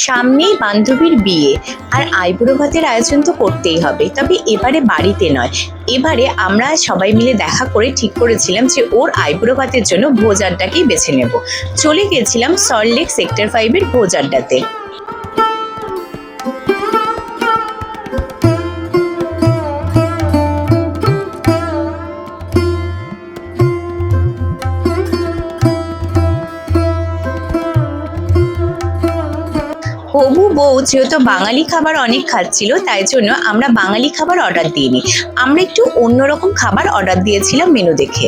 সামনেই বান্ধবীর বিয়ে, আর আইবুড়ো ভাতের আয়োজন তো করতেই হবে। তবে এবারে বাড়িতে নয়, এবারে আমরা সবাই মিলে দেখা করে ঠিক করেছিলাম যে ওর আইবুড়ো ভাতের জন্য ভোজ আড্ডাকেই বেছে নেব। চলে গেছিলাম সল্টলেক সেক্টর 5-এর ভোজ আড্ডাতে। হবু বউ যেহেতু বাঙালি খাবার অনেক খাচ্ছিল, তাই জন্য আমরা বাঙালি খাবার অর্ডার দিইনি, আমরা একটু অন্যরকম খাবার অর্ডার দিয়েছিলাম মেনু দেখে।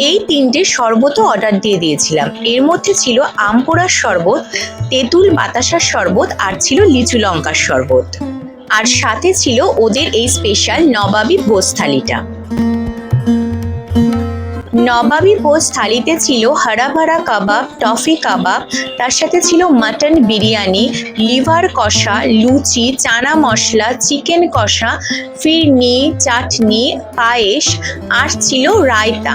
এই তিনটে শরবতও অর্ডার দিয়ে দিয়েছিলাম। এর মধ্যে ছিল আম পোড়ার শরবত, তেঁতুল বাতাসার শরবত, আর ছিল লিচু লঙ্কার শরবত। আর সাথে ছিল ওদের এই স্পেশাল নবাবী ভোজ থালিটা। নবাবী ভোজ থালিতে ছিল হরা ভরা কাবাব, টফি কাবাব, তার সাথে ছিল মাটন বিরিয়ানি, লিভার কষা, লুচি, চানা মশলা, চিকেন কষা, ফিরনি, চাটনি, পায়েস, আর ছিল রায়তা।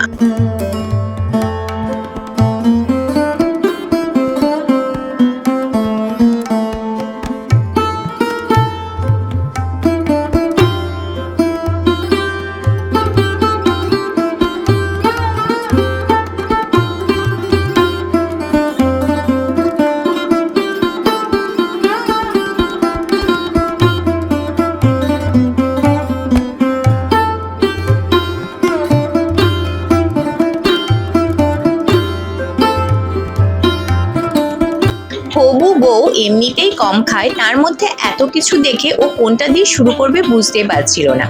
হবু বউ এমনিতেই কম খায়, তার মধ্যে এত কিছু দেখে ও কোনটা দিয়ে শুরু করবে বুঝতে পারছিল না।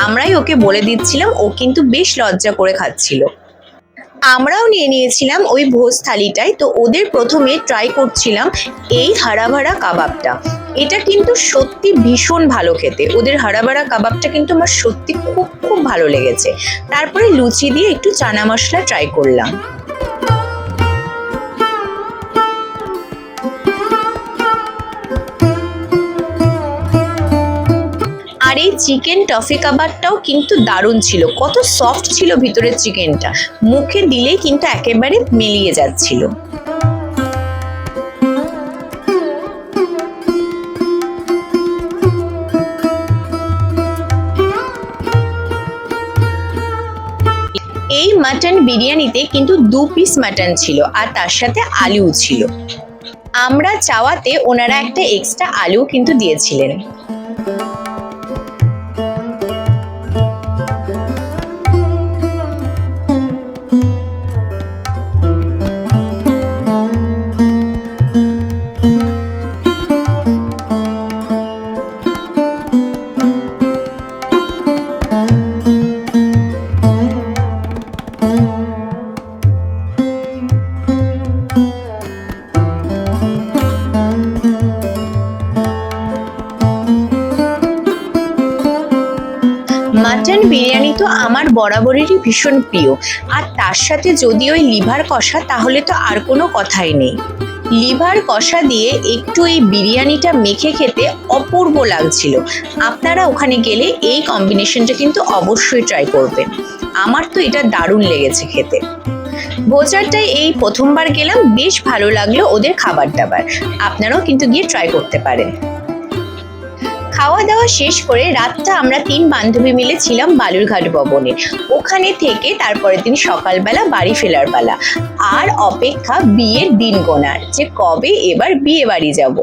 আমরাই ওকে বলে দিচ্ছিলাম, ও কিন্তু বেশ লজ্জা করে খাচ্ছিল। আমরাও নিয়ে নিয়েছিলাম ওই ভোজ থালিটাই। তো ওদের প্রথমে ট্রাই করছিলাম এই হারা ভাড়া কাবাবটা। এটা কিন্তু সত্যি ভীষণ ভালো খেতে, ওদের হারা ভাড়া কাবাবটা কিন্তু আমার সত্যি খুব খুব ভালো লেগেছে। তারপরে লুচি দিয়ে একটু চানা মশলা ট্রাই করলাম। আর এই চিকেন টফি কাবাবটাও কিন্তু দারুণ ছিল, কত সফট ছিল ভিতরের চিকেনটা, মুখে দিলেই কিন্তু একেবারে মিলিয়ে যাচ্ছিল। এই মাটন বিরিয়ানিতে কিন্তু 2 পিস মাটন ছিল, আর তার সাথে আলুও ছিল। আমরা চাওয়াতে ওনারা একটা এক্সট্রা আলু কিন্তু দিয়েছিলেন। মাটন বিরিয়ানি তো আমার বরাবরেরই ভীষণ প্রিয়, আর তার সাথে যদি ওই লিভার কষা, তাহলে তো আর কোনো কথাই নেই। লিভার কষা দিয়ে একটু এই বিরিয়ানিটা মেখে খেতে অপূর্ব লাগছিল। আপনারা ওখানে গেলে এই কম্বিনেশনটা কিন্তু অবশ্যই ট্রাই করবেন, আমার তো এটা দারুণ লেগেছে খেতে। ভোজারটায় এই প্রথমবার গেলাম, বেশ ভালো লাগলো ওদের খাবার দাবার, আপনারাও কিন্তু গিয়ে ট্রাই করতে পারেন। খাওয়া দাওয়া শেষ করে রাতটা আমরা 3 বান্ধবী মিলে ছিলাম বালুরঘাট ভবনে। ওখানে থেকে তারপরের দিন সকালবেলা বাড়ি ফেরার পালা, আর অপেক্ষা বিয়ের দিন গোনার, যে কবে এবার বিয়ে বাড়ি যাব।